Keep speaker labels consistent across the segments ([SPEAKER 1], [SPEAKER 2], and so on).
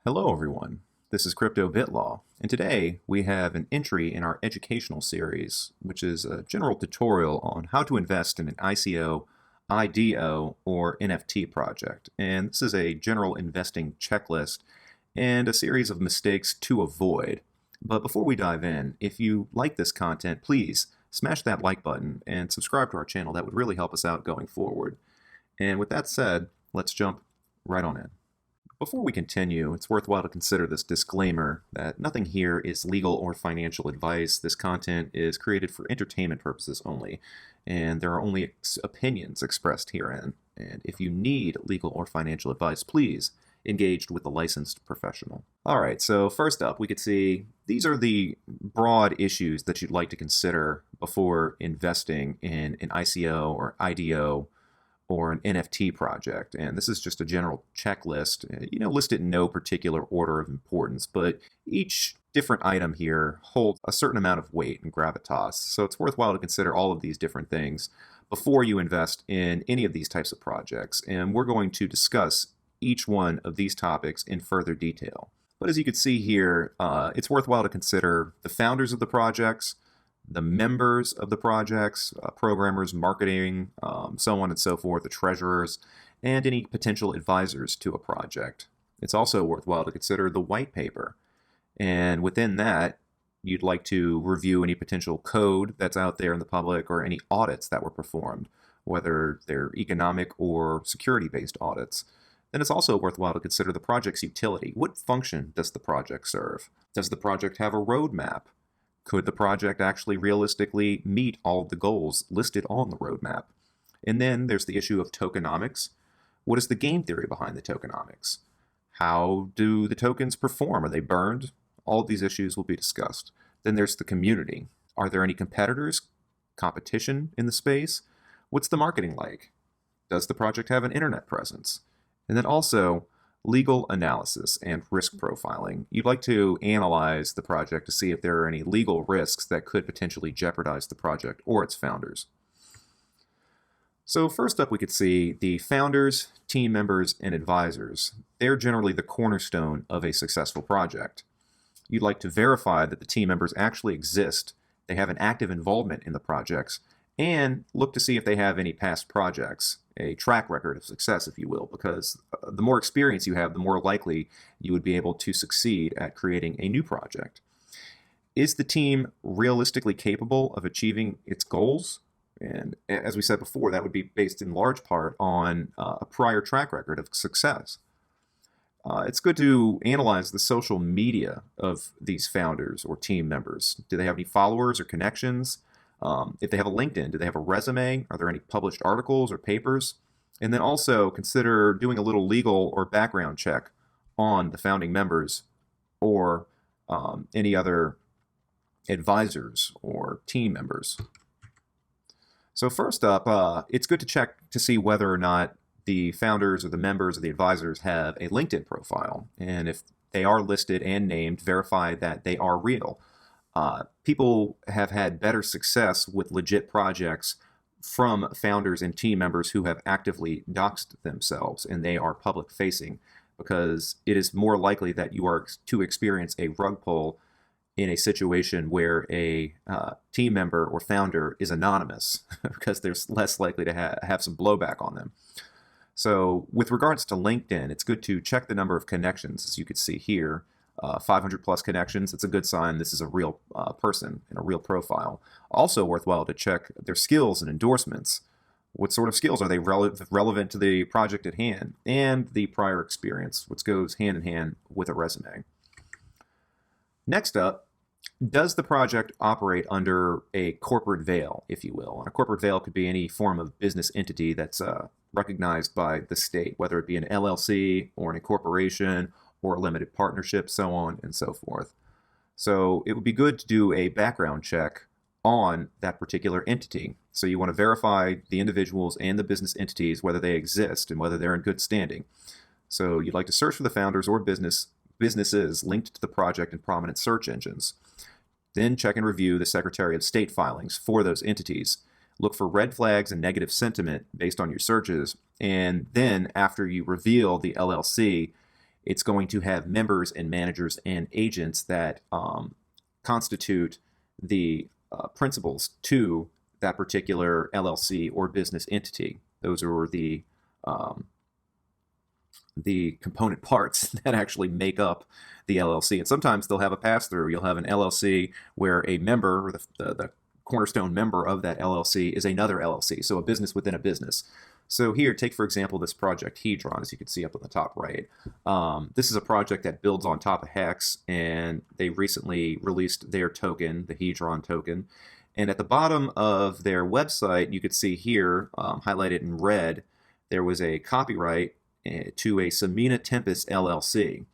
[SPEAKER 1] Hello everyone, this is Crypto BitLaw, and today we have an entry in our educational series, which is a general tutorial on how to invest in an ICO, IDO, or NFT project. And this is a general investing checklist and a series of mistakes to avoid. But before we dive in, if you like this content, please smash that like button and subscribe to our channel. That would really help us out going forward. And with that said, let's jump right on in. Before we continue, it's worthwhile to consider this disclaimer that nothing here is legal or financial advice. This content is created for entertainment purposes only, and there are only opinions expressed herein. And if you need legal or financial advice, please engage with a licensed professional. All right, so first up, we could see these are the broad issues that you'd like to consider before investing in an ICO or IDO or an NFT project. And this is just a general checklist, listed in no particular order of importance, but each different item here holds a certain amount of weight and gravitas. So it's worthwhile to consider all of these different things before you invest in any of these types of projects. And we're going to discuss each one of these topics in further detail. But as you can see here, it's worthwhile to consider the founders of the projects, the members of the projects, programmers, marketing, so on and so forth, the treasurers, and any potential advisors to a project. It's also worthwhile to consider the white paper. And within that, you'd like to review any potential code that's out there in the public or any audits that were performed, whether they're economic or security-based audits. Then it's also worthwhile to consider the project's utility. What function does the project serve? Does the project have a roadmap? Could the project actually realistically meet all of the goals listed on the roadmap? And then there's the issue of tokenomics. What is the game theory behind the tokenomics? How do the tokens perform? Are they burned? All of these issues will be discussed. Then there's the community. Are there any competitors, competition in the space? What's the marketing like? Does the project have an internet presence? And then also, legal analysis and risk profiling. You'd like to analyze the project to see if there are any legal risks that could potentially jeopardize the project or its founders. So first up, we could see the founders, team members, and advisors. They're generally the cornerstone of a successful project. You'd like to verify that the team members actually exist, they have an active involvement in the projects, and look to see if they have any past projects, a track record of success, if you will, because the more experience you have, the more likely you would be able to succeed at creating a new project. Is the team realistically capable of achieving its goals? And as we said before, that would be based in large part on a prior track record of success. It's good to analyze the social media of these founders or team members. Do they have any followers or connections? If they have a LinkedIn, do they have a resume? Are there any published articles or papers? And then also consider doing a little legal or background check on the founding members or any other advisors or team members. So first up, it's good to check to see whether or not the founders or the members or the advisors have a LinkedIn profile. And if they are listed and named, verify that they are real. People have had better success with legit projects from founders and team members who have actively doxed themselves and they are public facing, because it is more likely that you are to experience a rug pull in a situation where a team member or founder is anonymous because there's less likely to have some blowback on them. So with regards to LinkedIn, it's good to check the number of connections, as you can see here. 500 plus connections, it's a good sign this is a real person and a real profile. Also worthwhile to check their skills and endorsements. What sort of skills are they relevant to the project at hand, and the prior experience, which goes hand in hand with a resume. Next up, does the project operate under a corporate veil, if you will? And a corporate veil could be any form of business entity that's recognized by the state, whether it be an LLC or an incorporation or a limited partnership, so on and so forth. So it would be good to do a background check on that particular entity. So you want to verify the individuals and the business entities, whether they exist and whether they're in good standing. So you'd like to search for the founders or businesses linked to the project in prominent search engines. Then check and review the Secretary of State filings for those entities. Look for red flags and negative sentiment based on your searches. And then after you reveal the LLC, it's going to have members and managers and agents that constitute the principals to that particular LLC or business entity. Those are the component parts that actually make up the LLC. And sometimes they'll have a pass-through. You'll have an LLC where a member, or the cornerstone member of that LLC, is another LLC, so a business within a business. So here, take for example this project Hedron, as you can see up on the top right. This is a project that builds on top of Hex, and they recently released their token, the Hedron token. And at the bottom of their website, you could see here, highlighted in red, there was a copyright to a Samina Tempest LLC.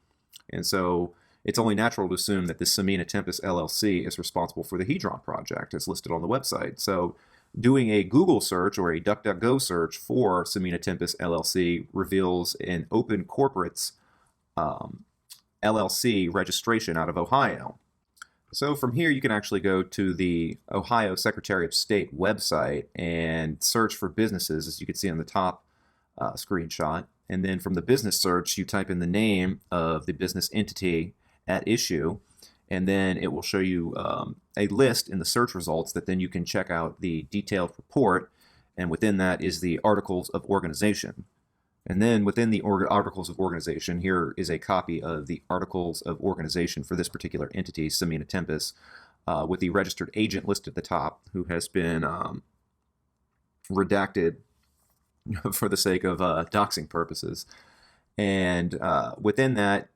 [SPEAKER 1] And so it's only natural to assume that this Samina Tempest LLC is responsible for the Hedron project as listed on the website. So doing a Google search or a DuckDuckGo search for Samina Tempest LLC reveals an Open Corporates LLC registration out of Ohio. So from here, you can actually go to the Ohio Secretary of State website and search for businesses, as you can see on the top screenshot. And then from the business search, you type in the name of the business entity at issue, and then it will show you a list in the search results that then you can check out the detailed report, and within that is the Articles of Organization. And then within the Articles of Organization, here is a copy of the Articles of Organization for this particular entity, Samina Tempest, with the registered agent listed at the top, who has been redacted for the sake of doxing purposes. And within that,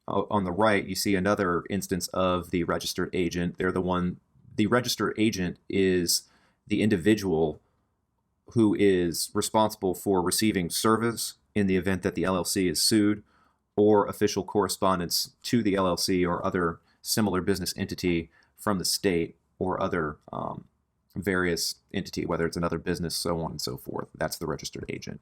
[SPEAKER 1] on the right, you see another instance of the registered agent. The registered agent is the individual who is responsible for receiving service in the event that the LLC is sued, or official correspondence to the LLC or other similar business entity from the state or other various entity, whether it's another business, so on and so forth. That's the registered agent.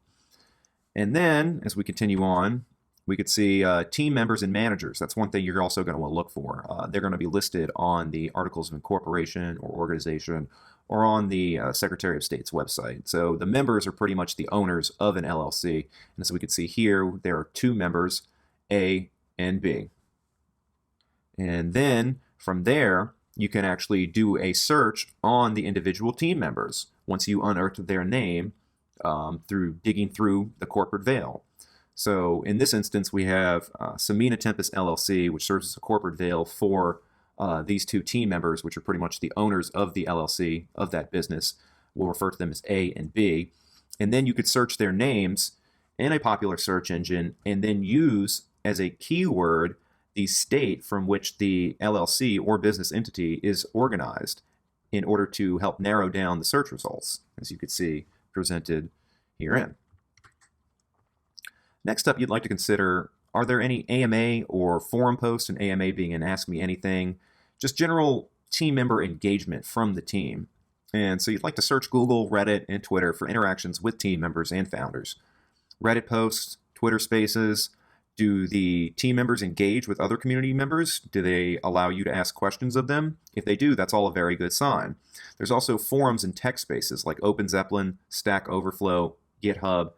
[SPEAKER 1] And then, as we continue on, we could see team members and managers. That's one thing you're also going to want to look for. They're going to be listed on the Articles of Incorporation or Organization or on the Secretary of State's website. So the members are pretty much the owners of an LLC. And as we can see here, there are two members, A and B. And then from there, you can actually do a search on the individual team members once you unearth their name through digging through the corporate veil. So in this instance, we have Samina Tempest LLC, which serves as a corporate veil for these two team members, which are pretty much the owners of the LLC, of that business. We'll refer to them as A and B. And then you could search their names in a popular search engine and then use as a keyword the state from which the LLC or business entity is organized in order to help narrow down the search results, as you could see presented herein. Next up, you'd like to consider, are there any AMA or forum posts, and AMA being an Ask Me Anything, just general team member engagement from the team. And so you'd like to search Google, Reddit, and Twitter for interactions with team members and founders. Reddit posts, Twitter spaces. Do the team members engage with other community members? Do they allow you to ask questions of them? If they do, that's all a very good sign. There's also forums and tech spaces like OpenZeppelin, Stack Overflow, GitHub.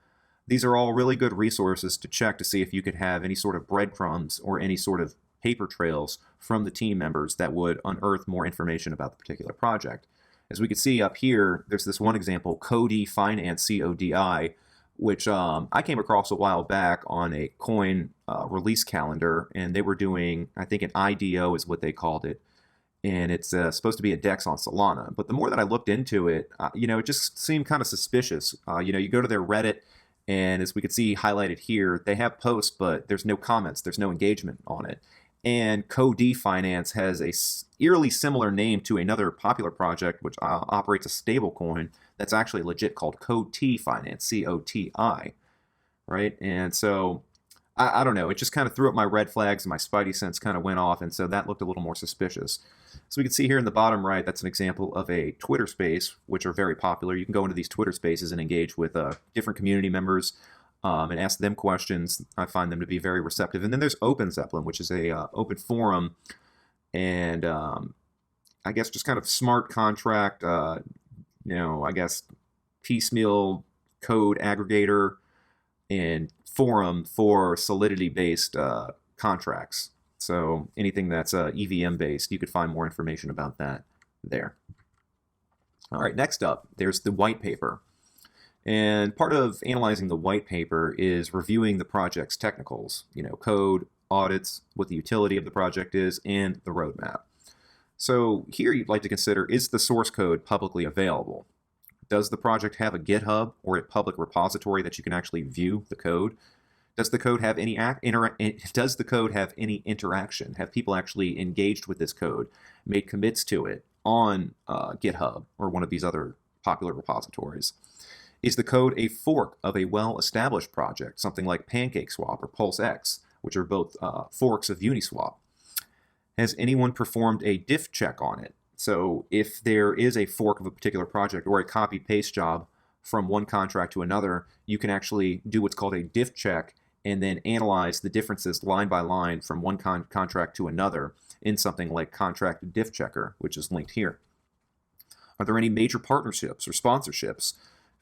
[SPEAKER 1] These are all really good resources to check to see if you could have any sort of breadcrumbs or any sort of paper trails from the team members that would unearth more information about the particular project. As we can see up here, there's this one example, Cody Finance, C-O-D-I, which I came across a while back on a coin release calendar, and they were doing, I think an IDO is what they called it, and it's supposed to be a DEX on Solana. But the more that I looked into it, it just seemed kind of suspicious. You go to their Reddit, and as we can see highlighted here, they have posts, but there's no comments, there's no engagement on it. And Cody Finance has a eerily similar name to another popular project which operates a stable coin that's actually legit called COTI Finance, C-O-T-I, right? And so, I don't know, it just kind of threw up my red flags and my spidey sense kind of went off, and so that looked a little more suspicious. So we can see here in the bottom right, that's an example of a Twitter space, which are very popular. You can go into these Twitter spaces and engage with different community members and ask them questions. I find them to be very receptive. And then there's OpenZeppelin, which is a open forum and I guess just kind of smart contract, I guess piecemeal code aggregator and forum for Solidity-based contracts. So anything that's EVM-based, you could find more information about that there. All right, next up, there's the white paper. And part of analyzing the white paper is reviewing the project's technicals, code, audits, what the utility of the project is, and the roadmap. So here you'd like to consider, is the source code publicly available? Does the project have a GitHub or a public repository that you can actually view the code? Does the code have any interaction? Have people actually engaged with this code, made commits to it on GitHub or one of these other popular repositories? Is the code a fork of a well-established project, something like PancakeSwap or PulseX, which are both forks of Uniswap? Has anyone performed a diff check on it? So if there is a fork of a particular project or a copy-paste job from one contract to another, you can actually do what's called a diff check and then analyze the differences line by line from one contract to another in something like Contract Diff Checker, which is linked here. Are there any major partnerships or sponsorships?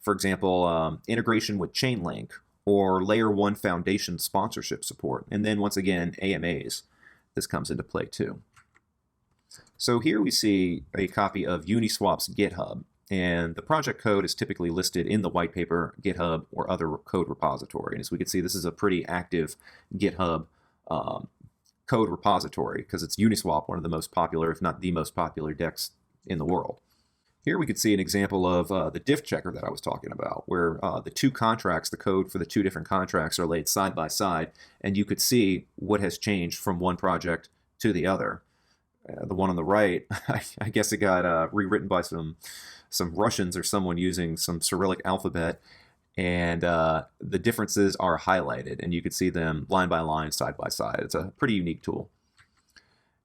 [SPEAKER 1] For example, integration with Chainlink or Layer 1 Foundation sponsorship support. And then once again, AMAs. This comes into play too. So here we see a copy of Uniswap's GitHub, and the project code is typically listed in the white paper, GitHub, or other code repository. And as we can see, this is a pretty active GitHub code repository because it's Uniswap, one of the most popular, if not the most popular DEX in the world. Here we could see an example of the diff checker that I was talking about, where the two contracts, the code for the two different contracts are laid side by side, and you could see what has changed from one project to the other. The one on the right, I guess it got rewritten by some Russians or someone using some Cyrillic alphabet, and the differences are highlighted, and you can see them line by line, side by side. It's a pretty unique tool.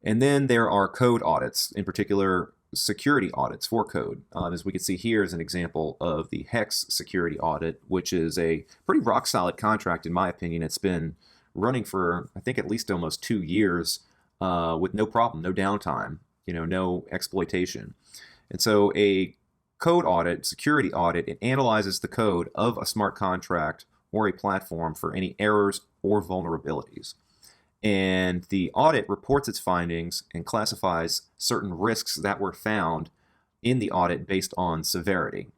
[SPEAKER 1] And then there are code audits, in particular security audits for code. As we can see here is an example of the Hex security audit, which is a pretty rock solid contract in my opinion. It's been running for, I think, at least almost 2 years with no problem, no downtime, no exploitation. And so a code audit, security audit, it analyzes the code of a smart contract or a platform for any errors or vulnerabilities. And the audit reports its findings and classifies certain risks that were found in the audit based on severity,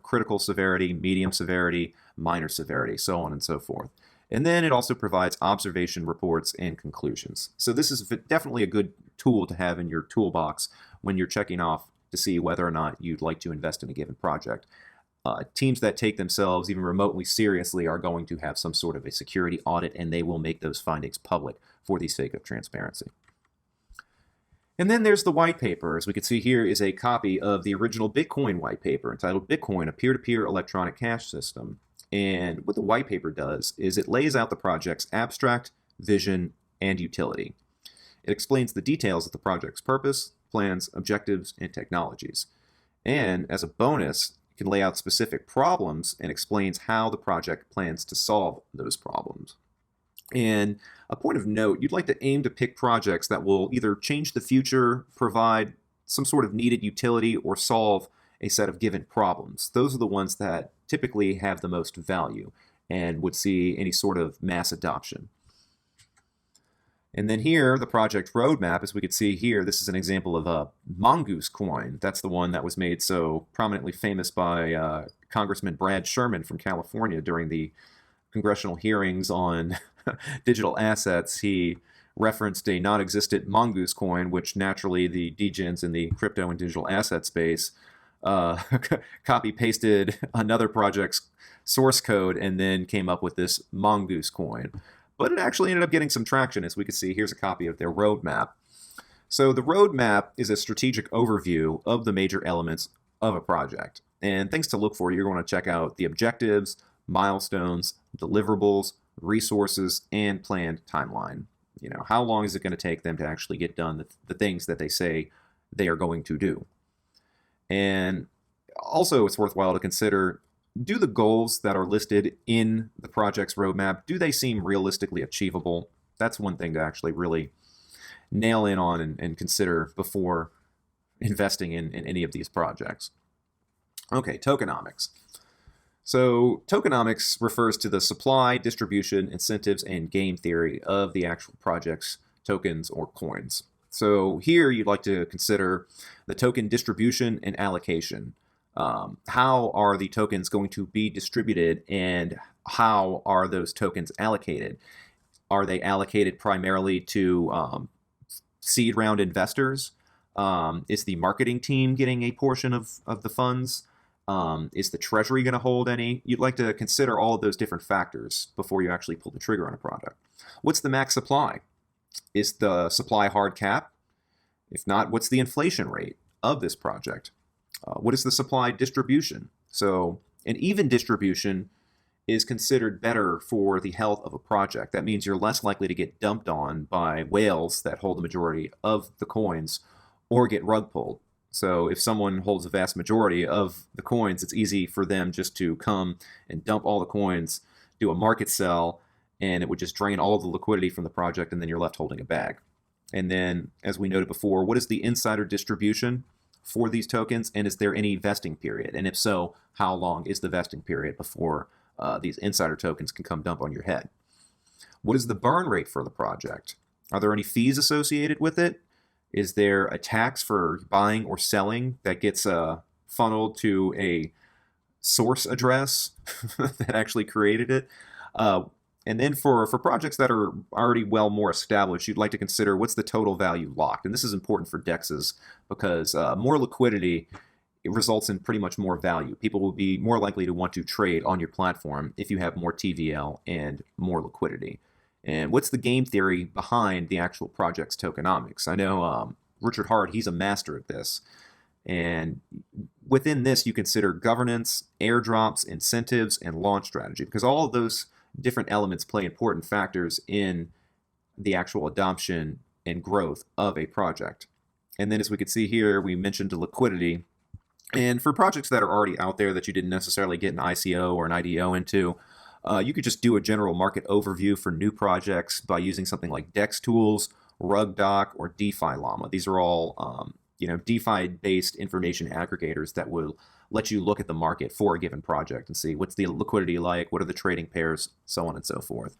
[SPEAKER 1] critical severity, medium severity, minor severity, so on and so forth. And then it also provides observation reports and conclusions. So this is definitely a good tool to have in your toolbox when you're checking off to see whether or not you'd like to invest in a given project. Teams that take themselves even remotely seriously are going to have some sort of a security audit, and they will make those findings public for the sake of transparency. And then there's the white paper. As we can see here is a copy of the original Bitcoin white paper entitled Bitcoin, a peer-to-peer electronic cash system. And what the white paper does is it lays out the project's abstract, vision, and utility. It explains the details of the project's purpose, plans, objectives, and technologies. And as a bonus, it can lay out specific problems and explains how the project plans to solve those problems. And a point of note, you'd like to aim to pick projects that will either change the future, provide some sort of needed utility, or solve a set of given problems. Those are the ones that typically have the most value and would see any sort of mass adoption. And then here, the project roadmap, as we could see here, this is an example of a Mongoose coin. That's the one that was made so prominently famous by Congressman Brad Sherman from California during the congressional hearings on digital assets. He referenced a non-existent Mongoose coin, which naturally the degens in the crypto and digital asset space copy-pasted another project's source code and then came up with this Mongoose coin. But it actually ended up getting some traction. As we can see, here's a copy of their roadmap. So the roadmap is a strategic overview of the major elements of a project. And things to look for, you're going to check out the objectives, milestones, deliverables, resources, and planned timeline. How long is it going to take them to actually get done the things that they say they are going to do? And also it's worthwhile to consider, do the goals that are listed in the project's roadmap, do they seem realistically achievable? That's one thing to actually really nail in on and consider before investing in any of these projects. Okay, tokenomics. So tokenomics refers to the supply, distribution, incentives, and game theory of the actual project's tokens or coins. So here you'd like to consider the token distribution and allocation. How are the tokens going to be distributed, and how are those tokens allocated? Are they allocated primarily to seed round investors? Is the marketing team getting a portion of the funds? Is the treasury going to hold any? You'd like to consider all of those different factors before you actually pull the trigger on a product. What's the max supply? Is the supply hard cap? If not, what's the inflation rate of this project? What is the supply distribution? So an even distribution is considered better for the health of a project. That means you're less likely to get dumped on by whales that hold the majority of the coins or get rug pulled. So if someone holds a vast majority of the coins, it's easy for them just to come and dump all the coins, do a market sell, and it would just drain all of the liquidity from the project, and then you're left holding a bag. And then, as we noted before, what is the insider distribution for these tokens, and is there any vesting period? And if so, how long is the vesting period before these insider tokens can come dump on your head? What is the burn rate for the project? Are there any fees associated with it? Is there a tax for buying or selling that gets funneled to a source address that actually created it? And then for projects that are already well more established, you'd like to consider what's the total value locked. And this is important for DEXs because more liquidity it results in pretty much more value. People will be more likely to want to trade on your platform if you have more TVL and more liquidity. And what's the game theory behind the actual project's tokenomics? I know Richard Hart, he's a master at this. And within this, you consider governance, airdrops, incentives, and launch strategy, because all of those different elements play important factors in the actual adoption and growth of a project. And then as we can see here, we mentioned liquidity. And for projects that are already out there that you didn't necessarily get an ICO or an IDO into, you could just do a general market overview for new projects by using something like DEX Tools, RugDoc, or DeFi Llama. These are all DeFi-based information aggregators that will let you look at the market for a given project and see what's the liquidity like, what are the trading pairs, so on and so forth.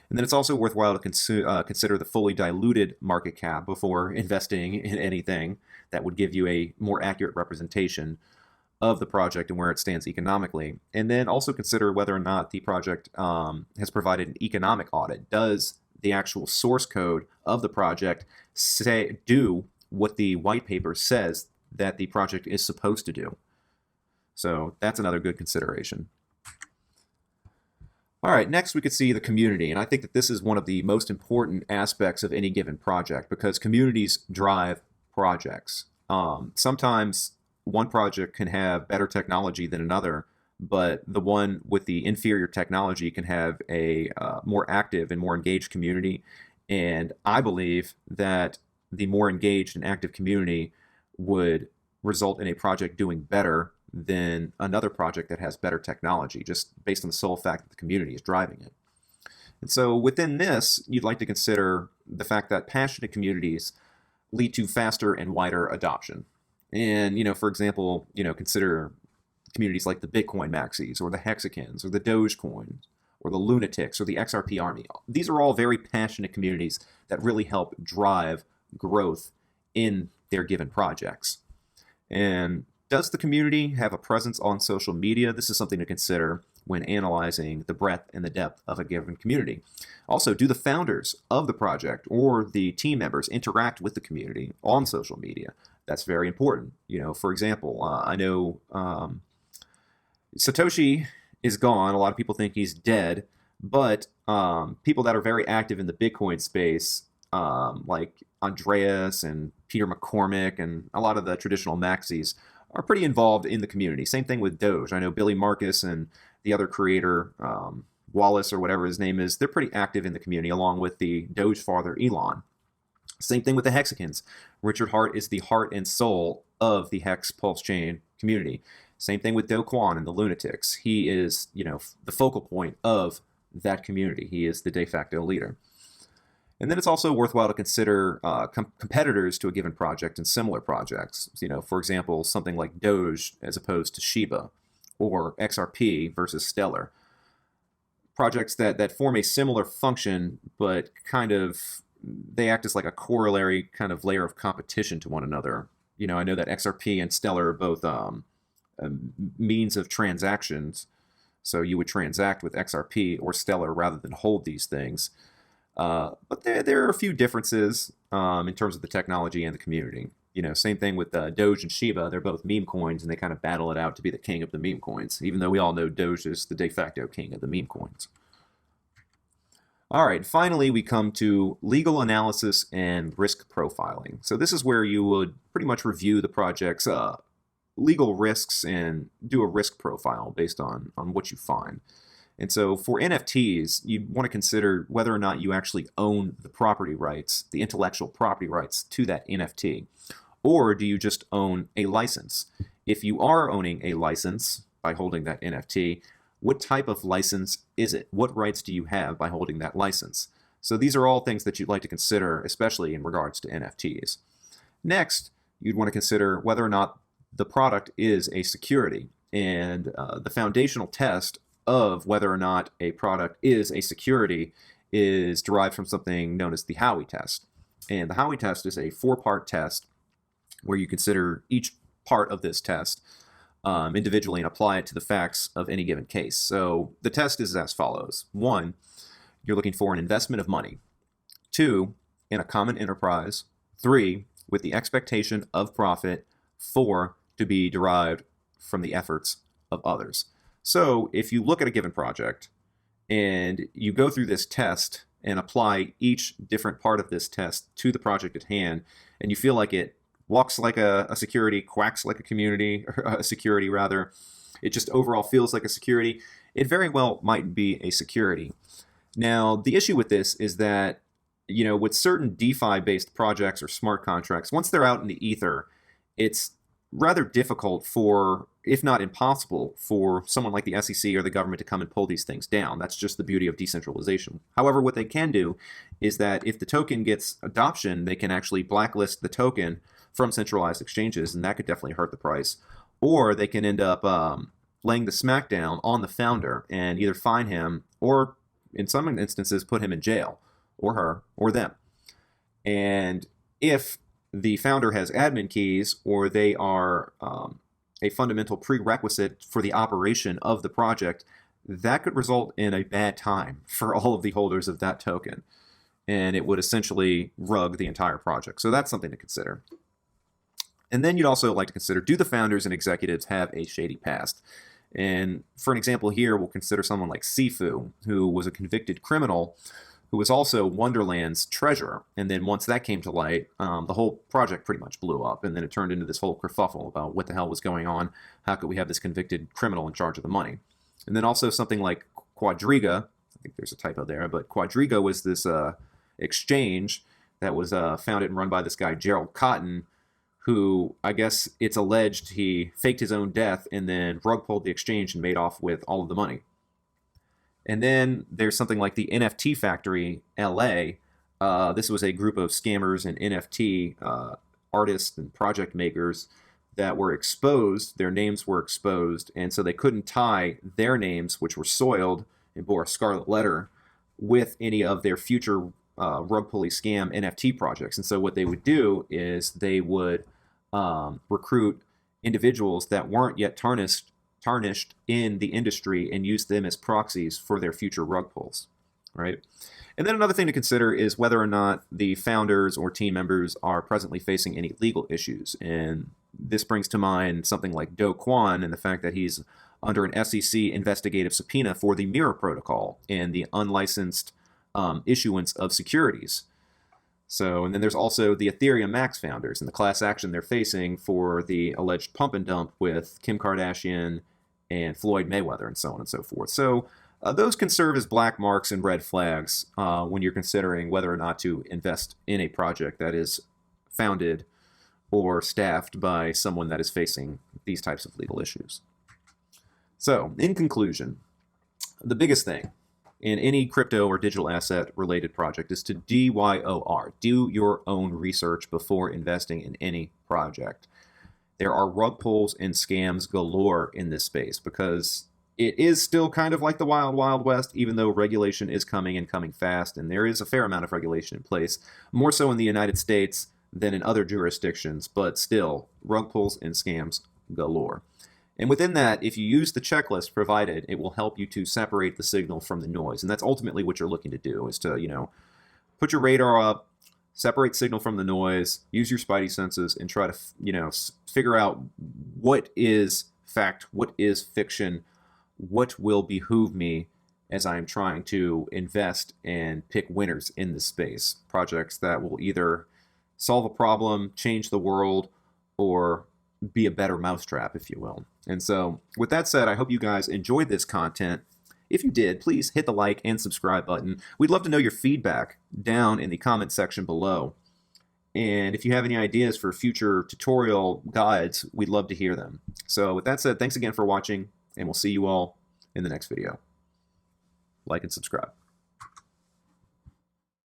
[SPEAKER 1] And then it's also worthwhile to consider the fully diluted market cap before investing in anything that would give you a more accurate representation of the project and where it stands economically. And then also consider whether or not the project has provided an economic audit. Does the actual source code of the project do what the white paper says that the project is supposed to do? So that's another good consideration. All right, next we could see the community, and I think that this is one of the most important aspects of any given project because communities drive projects. Sometimes one project can have better technology than another, but the one with the inferior technology can have a more active and more engaged community. And I believe that the more engaged and active community would result in a project doing better than another project that has better technology, just based on the sole fact that the community is driving it. And so within this, you'd like to consider the fact that passionate communities lead to faster and wider adoption. And, for example, consider communities like the Bitcoin maxis or the hexagons or the Dogecoin or the lunatics or the XRP army. These are all very passionate communities that really help drive growth in their given projects. And does the community have a presence on social media? This is something to consider when analyzing the breadth and the depth of a given community. Also, do the founders of the project or the team members interact with the community on social media? That's very important. For example, I know Satoshi is gone. A lot of people think he's dead, but people that are very active in the Bitcoin space, like Andreas and Peter McCormick and a lot of the traditional maxis, are pretty involved in the community. Same thing with Doge. I know Billy Marcus and the other creator, Wallace or whatever his name is, they're pretty active in the community along with the Doge father, Elon. Same thing with the hexagons. Richard Hart is the heart and soul of the Hex Pulse Chain community. Same thing with Do Kwon and the Lunatics. He is, the focal point of that community. He is the de facto leader. And then it's also worthwhile to consider competitors to a given project and similar projects. For example, something like Doge as opposed to Shiba, or XRP versus Stellar. Projects that form a similar function, but kind of they act as like a corollary kind of layer of competition to one another. I know that XRP and Stellar are both means of transactions. So you would transact with XRP or Stellar rather than hold these things. But there are a few differences in terms of the technology and the community. Same thing with Doge and Shiba. They're both meme coins, and they kind of battle it out to be the king of the meme coins, even though we all know Doge is the de facto king of the meme coins. All right, finally, we come to legal analysis and risk profiling. So this is where you would pretty much review the project's legal risks and do a risk profile based on what you find. And so for NFTs, you want to consider whether or not you actually own the property rights, the intellectual property rights to that NFT, or do you just own a license? If you are owning a license by holding that NFT, what type of license is it? What rights do you have by holding that license? So these are all things that you'd like to consider, especially in regards to NFTs. Next, you'd want to consider whether or not the product is a security. And the foundational test of whether or not a product is a security is derived from something known as the Howey test. And the Howey test is a 4-part test where you consider each part of this test individually and apply it to the facts of any given case. So the test is as follows. 1, you're looking for an investment of money. 2, in a common enterprise. 3, with the expectation of profit. 4, to be derived from the efforts of others. So if you look at a given project and you go through this test and apply each different part of this test to the project at hand, and you feel like it walks like a security, quacks like a community, or a security rather, it just overall feels like a security, it very well might be a security. Now, the issue with this is that, with certain DeFi-based projects or smart contracts, once they're out in the ether, it's rather difficult for, if not impossible, for someone like the SEC or the government to come and pull these things down. That's just the beauty of decentralization. However, what they can do is that if the token gets adoption, they can actually blacklist the token from centralized exchanges, and that could definitely hurt the price. Or they can end up laying the smackdown on the founder and either fine him or, in some instances, put him in jail, or her, or them. And if the founder has admin keys, or they are a fundamental prerequisite for the operation of the project, that could result in a bad time for all of the holders of that token. And it would essentially rug the entire project. So that's something to consider. And then you'd also like to consider, do the founders and executives have a shady past? And for an example here, we'll consider someone like Sifu, who was a convicted criminal who was also Wonderland's treasurer. And then once that came to light, the whole project pretty much blew up. And then it turned into this whole kerfuffle about what the hell was going on. How could we have this convicted criminal in charge of the money? And then also something like Quadriga, I think there's a typo there, but Quadriga was this exchange that was founded and run by this guy, Gerald Cotton, who I guess it's alleged he faked his own death and then rug pulled the exchange and made off with all of the money. And then there's something like the NFT Factory LA. This was a group of scammers and NFT artists and project makers that were exposed. Their names were exposed, and so they couldn't tie their names, which were soiled and bore a scarlet letter, with any of their future rug pulley scam NFT projects. And so what they would do is they would recruit individuals that weren't yet tarnished in the industry and use them as proxies for their future rug pulls, right? And then another thing to consider is whether or not the founders or team members are presently facing any legal issues. And this brings to mind something like Do Kwon and the fact that he's under an SEC investigative subpoena for the Mirror Protocol and the unlicensed issuance of securities. So, and then there's also the Ethereum Max founders and the class action they're facing for the alleged pump and dump with Kim Kardashian and Floyd Mayweather and so on and so forth. So those can serve as black marks and red flags when you're considering whether or not to invest in a project that is founded or staffed by someone that is facing these types of legal issues. So, in conclusion, the biggest thing in any crypto or digital asset related project is to DYOR, do your own research before investing in any project. there are rug pulls and scams galore in this space because it is still kind of like the wild, wild west, even though regulation is coming and coming fast, and there is a fair amount of regulation in place, more so in the United States than in other jurisdictions, but still, rug pulls and scams galore. And within that, if you use the checklist provided, it will help you to separate the signal from the noise. And that's ultimately what you're looking to do, is to, put your radar up, separate signal from the noise, use your spidey senses, and try to, figure out what is fact, what is fiction, what will behoove me as I am trying to invest and pick winners in this space. Projects that will either solve a problem, change the world, or be a better mousetrap, if you will. And so, with that said, I hope you guys enjoyed this content. If you did, please hit the like and subscribe button. We'd love to know your feedback down in the comment section below. And if you have any ideas for future tutorial guides, we'd love to hear them. So with that said, thanks again for watching, and we'll see you all in the next video. Like and subscribe.